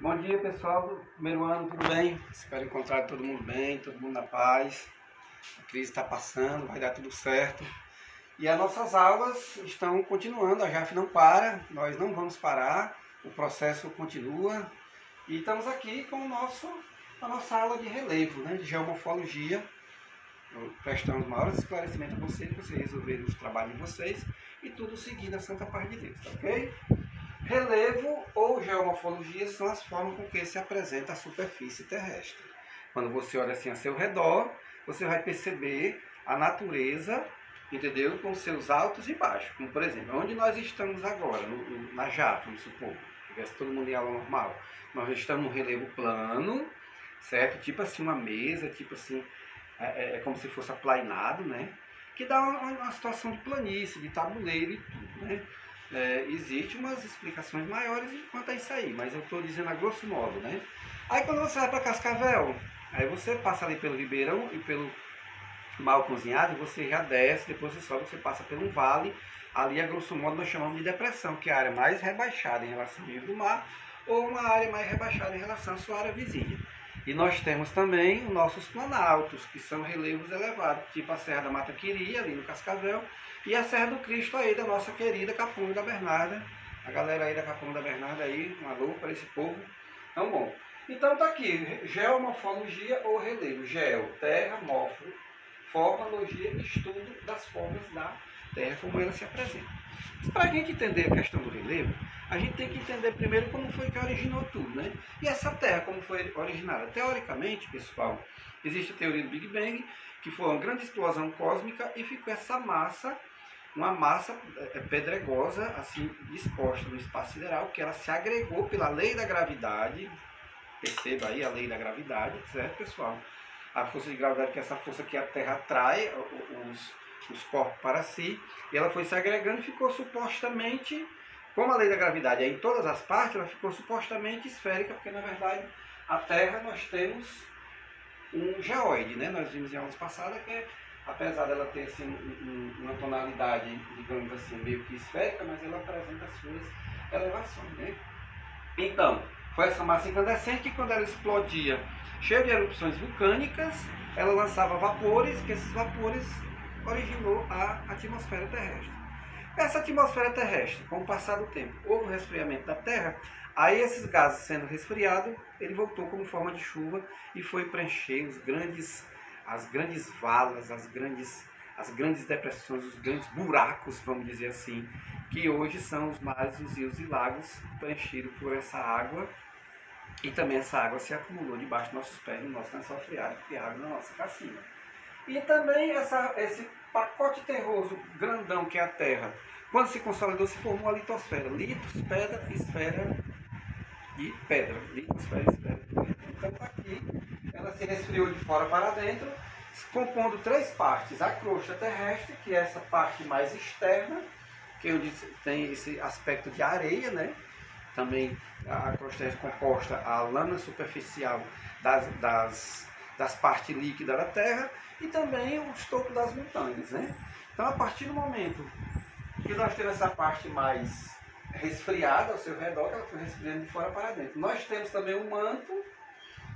Bom dia, pessoal do primeiro ano, tudo bem? Espero encontrar todo mundo bem, todo mundo na paz. A crise está passando, vai dar tudo certo. E as nossas aulas estão continuando, a JAF não para, nós não vamos parar, o processo continua. E estamos aqui com a nossa aula de relevo, de geomorfologia. Prestamos maiores esclarecimentos a vocês resolverem os trabalhos de vocês e tudo seguindo a santa paz de Deus, tá ok? Relevo ou geomorfologia são as formas com que se apresenta a superfície terrestre. Quando você olha assim a seu redor, você vai perceber a natureza, entendeu? Com seus altos e baixos. Como por exemplo, onde nós estamos agora, na Japa, vamos supor, tivesse todo mundo em aula normal. Nós estamos no relevo plano, certo? Tipo assim uma mesa, tipo assim, é como se fosse aplainado, né? Que dá uma situação de planície, de tabuleiro e tudo, né? Existem umas explicações maiores quanto a isso aí, mas eu estou dizendo a grosso modo, né? Aí quando você vai para Cascavel, aí você passa ali pelo Ribeirão e pelo Mal Cozinhado, você já desce, depois você sobe, você passa por um vale, ali a grosso modo nós chamamos de depressão, que é a área mais rebaixada em relação ao nível do mar, ou uma área mais rebaixada em relação à sua área vizinha. E nós temos também os nossos planaltos, que são relevos elevados, tipo a Serra da Mata Quiri, ali no Cascavel, e a Serra do Cristo aí, da nossa querida Capão da Bernarda. A galera aí da Capão da Bernarda aí, um alô para esse povo. Então, bom. Então tá aqui, geomorfologia ou relevo. Geo, terra, morfo, formologia, estudo das formas da terra, como ela se apresenta. Para a gente entender a questão do relevo, a gente tem que entender primeiro como foi que originou tudo, né? E essa Terra, como foi originada? Teoricamente, pessoal, existe a teoria do Big Bang, que foi uma grande explosão cósmica e ficou essa massa, uma massa pedregosa, assim, disposta no espaço sideral, que ela se agregou pela lei da gravidade. Perceba aí a lei da gravidade, certo, pessoal? A força de gravidade, que é essa força que a Terra atrai os corpos para si, e ela foi se agregando e ficou supostamente, como a lei da gravidade é em todas as partes, ela ficou supostamente esférica, porque na verdade a Terra nós temos um geóide, né? Nós vimos em aulas passadas que, apesar dela ter assim, uma tonalidade, digamos assim, meio que esférica, mas ela apresenta as suas elevações, né? Então, foi essa massa incandescente que quando ela explodia, cheia de erupções vulcânicas, ela lançava vapores, que esses vapores originou a atmosfera terrestre. Essa atmosfera terrestre, com o passar do tempo, houve um resfriamento da Terra, aí esses gases sendo resfriados, ele voltou como forma de chuva e foi preencher as grandes valas, as grandes depressões, os grandes buracos, vamos dizer assim, que hoje são os mares, os rios e lagos preenchidos por essa água. E também essa água se acumulou debaixo dos nossos pés, no nosso lençol freático, que é água na nossa cacina. E também esse pacote terroso grandão que é a Terra, quando se consolidou, se formou a litosfera. Litos, pedra, esfera e pedra. Litosfera, esfera. Então aqui ela se resfriou de fora para dentro, compondo três partes. A crosta terrestre, que é essa parte mais externa, que tem esse aspecto de areia, né? Também a crosta é composta a lâmina superficial das partes líquidas da Terra e também os topos das montanhas, né? Então, a partir do momento que nós temos essa parte mais resfriada ao seu redor, que ela foi resfriando de fora para dentro. Nós temos também o manto,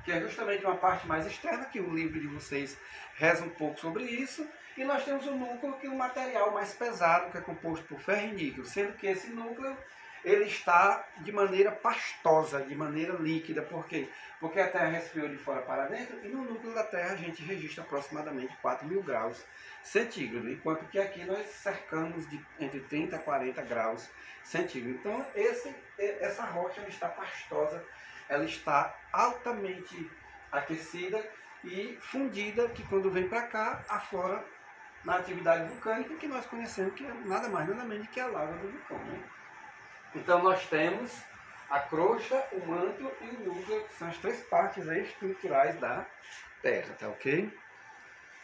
que é justamente uma parte mais externa, que o livro de vocês reza um pouco sobre isso, e nós temos o núcleo, que é um material mais pesado, que é composto por ferro e níquel, sendo que esse núcleo ele está de maneira pastosa, de maneira líquida. Por quê? Porque a Terra resfriou de fora para dentro e no núcleo da Terra a gente registra aproximadamente 4.000 graus centígrados, enquanto que aqui nós cercamos de entre 30 a 40 graus centígrados. Então essa rocha ela está pastosa, ela está altamente aquecida e fundida, que quando vem para cá aflora na atividade vulcânica, que nós conhecemos que é nada mais nada menos que a lava do vulcão, né? Então nós temos a crosta, o manto e o núcleo, que são as três partes aí estruturais da Terra, tá ok?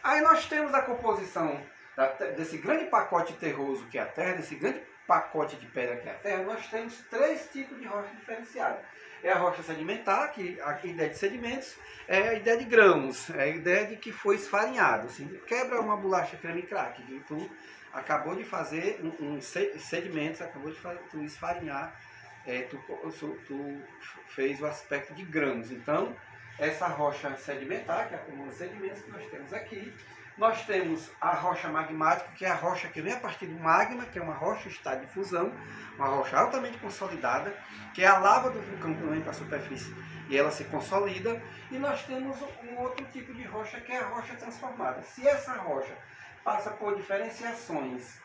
Aí nós temos a composição desse grande pacote terroso que é a Terra, desse grande pacote de pedra que é a Terra, nós temos três tipos de rocha diferenciada. É a rocha sedimentar, que a ideia de sedimentos é a ideia de grãos, é a ideia de que foi esfarinhado. Assim, quebra uma bolacha creme crack, que tu acabou de fazer sedimentos, acabou de esfarinhar tu fez o aspecto de grãos. Então, essa rocha sedimentar, que acumula sedimentos que nós temos aqui. Nós temos a rocha magmática, que é a rocha que vem a partir do magma, que é uma rocha em estado de fusão, uma rocha altamente consolidada, que é a lava do vulcão que vem para a superfície e ela se consolida. E nós temos um outro tipo de rocha, que é a rocha transformada. Se essa rocha passa por diferenciações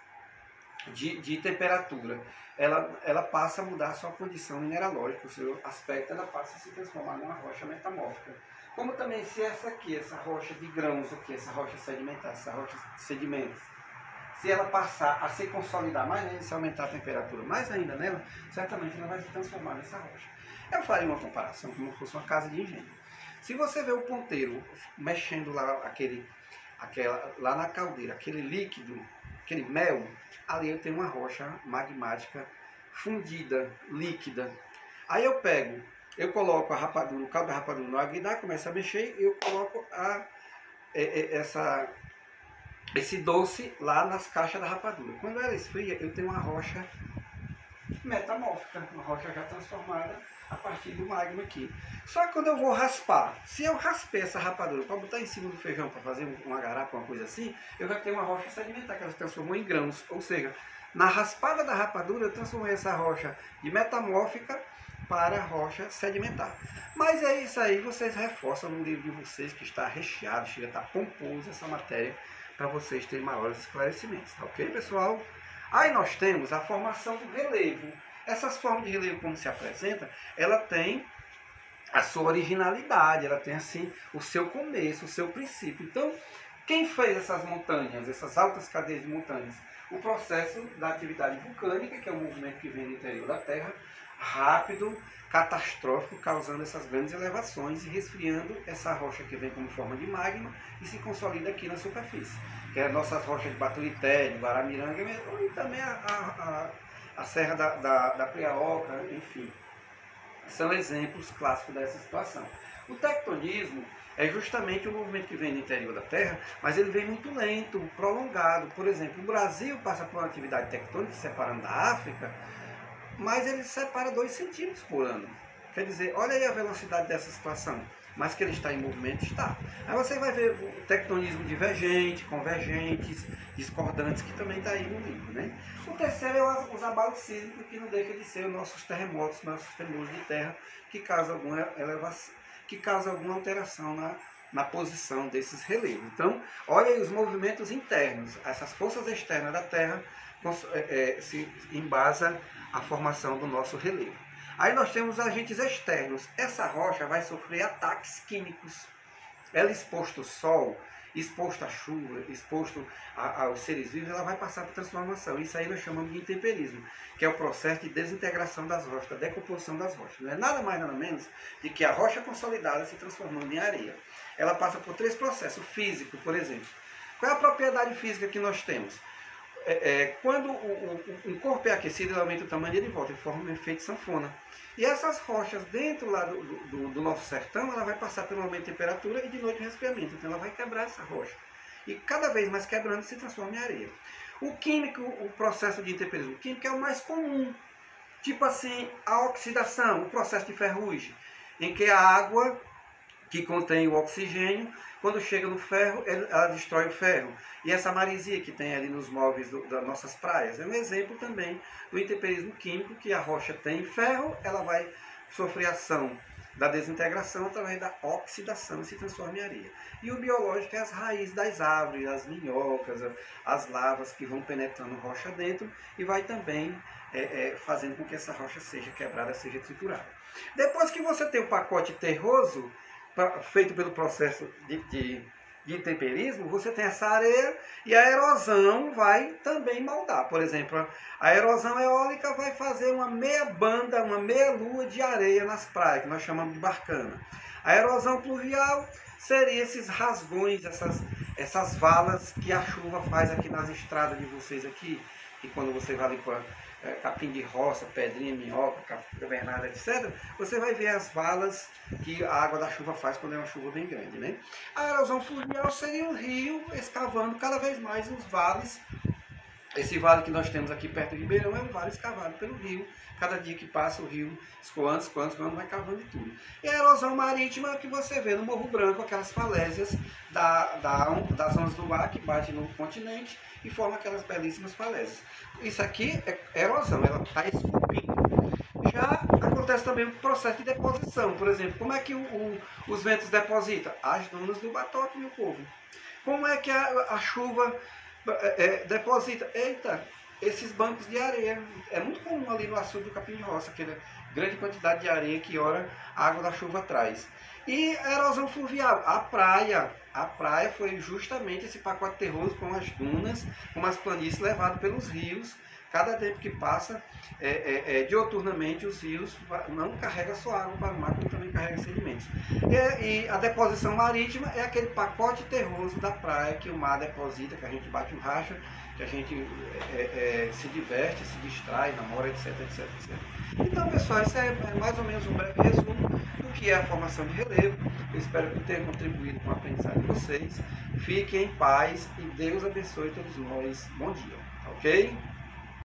de temperatura, ela passa a mudar a sua condição mineralógica, o seu aspecto, ela passa a se transformar numa rocha metamórfica. Como também se essa aqui, essa rocha de grãos aqui, essa rocha sedimentar, essa rocha sedimentos, se ela passar a se consolidar mais ainda, se aumentar a temperatura mais ainda nela, certamente ela vai se transformar nessa rocha. Eu faria uma comparação como se fosse uma casa de engenho. Se você vê o ponteiro mexendo lá, lá na caldeira, aquele líquido, aquele mel, ali eu tenho uma rocha magmática fundida, líquida. Aí eu coloco a rapadura, o cabo da rapadura no aguidar, começo a mexer e eu coloco esse doce lá nas caixas da rapadura. Quando ela esfria, eu tenho uma rocha metamórfica, uma rocha já transformada a partir do magma aqui. Só que quando eu vou raspar, se eu raspei essa rapadura para botar em cima do feijão, para fazer uma garapa, uma coisa assim, eu já tenho uma rocha sedimentar, que ela se transformou em grãos. Ou seja, na raspada da rapadura, eu transformei essa rocha de metamórfica para a rocha sedimentar. Mas é isso aí, vocês reforçam no livro de vocês, que está recheado, chega a estar pomposo essa matéria, para vocês terem maiores esclarecimentos, tá ok, pessoal? Aí nós temos a formação do relevo. Essas formas de relevo, como se apresenta, ela tem a sua originalidade, ela tem assim o seu começo, o seu princípio. Então, quem fez essas montanhas, essas altas cadeias de montanhas? O processo da atividade vulcânica, que é um movimento que vem do interior da Terra, rápido, catastrófico, causando essas grandes elevações e resfriando essa rocha que vem como forma de magma e se consolida aqui na superfície, que é as nossas rochas de Baturité, de Guaramiranga e também a Serra da Priaoca, enfim. São exemplos clássicos dessa situação. O tectonismo é justamente o movimento que vem do interior da Terra, mas ele vem muito lento, prolongado. Por exemplo, o Brasil passa por uma atividade tectônica separando da África, mas ele separa 2 centímetros por ano. Quer dizer, olha aí a velocidade dessa situação. Mas que ele está em movimento, está. Aí você vai ver o tectonismo divergente, convergentes, discordantes, que também está aí no livro, né? O terceiro é os abalos sísmicos, que não deixa de ser os nossos terremotos, nossos tremores de terra, que causam alguma elevação, que causam alguma alteração na posição desses relevos. Então, olha aí os movimentos internos, essas forças externas da Terra se embasa a formação do nosso relevo. Aí nós temos agentes externos. Essa rocha vai sofrer ataques químicos. Ela exposta ao sol, exposta à chuva, exposta aos seres vivos, ela vai passar por transformação. Isso aí nós chamamos de intemperismo, que é o processo de desintegração das rochas, da decomposição das rochas. Não é nada mais nada menos de que a rocha consolidada se transformando em areia. Ela passa por 3 processos. Físico, por exemplo. Qual é a propriedade física que nós temos? Quando um corpo é aquecido, ele aumenta o tamanho dele de volta, ele forma um efeito sanfona. E essas rochas dentro lá do nosso sertão, ela vai passar pelo aumento de temperatura e de noite o resfriamento. Então ela vai quebrar essa rocha. E cada vez mais quebrando se transforma em areia. O químico, o processo de intemperismo químico é o mais comum. Tipo assim, a oxidação, o processo de ferrugem, em que a água que contém o oxigênio, quando chega no ferro, ela destrói o ferro. E essa maresia que tem ali nos móveis das nossas praias é um exemplo também do intemperismo químico, que a rocha tem ferro, ela vai sofrer ação da desintegração através da oxidação e se transforma em areia. E o biológico é as raízes das árvores, as minhocas, as lavas que vão penetrando rocha dentro e vai também fazendo com que essa rocha seja quebrada, seja triturada. Depois que você tem o pacote terroso, feito pelo processo de intemperismo, você tem essa areia e a erosão vai também moldar. Por exemplo, a erosão eólica vai fazer uma meia banda, uma meia lua de areia nas praias, que nós chamamos de barcana. A erosão pluvial seria esses rasgões, essas valas que a chuva faz aqui nas estradas de vocês aqui, e quando você vai ali para capim de roça, pedrinha, minhoca, capim bernarda, etc., você vai ver as valas que a água da chuva faz quando é uma chuva bem grande, né? A erosão fluvial seria um rio escavando cada vez mais os vales Esse vale que nós temos aqui perto do Ribeirão é um vale escavado pelo rio. Cada dia que passa o rio escoando, vai cavando e tudo. E a erosão marítima que você vê no Morro Branco, aquelas falésias das ondas do mar que bate no continente e formam aquelas belíssimas falésias. Isso aqui é erosão, ela está esculpindo. Já acontece também o processo de deposição. Por exemplo, como é que os ventos depositam? As dunas do Batoque, meu povo. Como é que a chuva deposita? Eita, esses bancos de areia. É muito comum ali no açude do Capim de Roça, aquela grande quantidade de areia que ora a água da chuva traz. E a erosão fluvial, a praia foi justamente esse pacote terroso com as dunas, com as planícies levado pelos rios. Cada tempo que passa, dioturnamente, os rios não carregam só água para o mar, como também carregam sedimentos. E a deposição marítima é aquele pacote terroso da praia que o mar deposita, que a gente bate um racha, que a gente se diverte, se distrai, namora, etc, etc, etc. Então, pessoal, isso é mais ou menos um breve resumo do que é a formação de relevo. Eu espero que tenha contribuído com o aprendizado de vocês. Fiquem em paz e Deus abençoe todos nós. Bom dia, ok?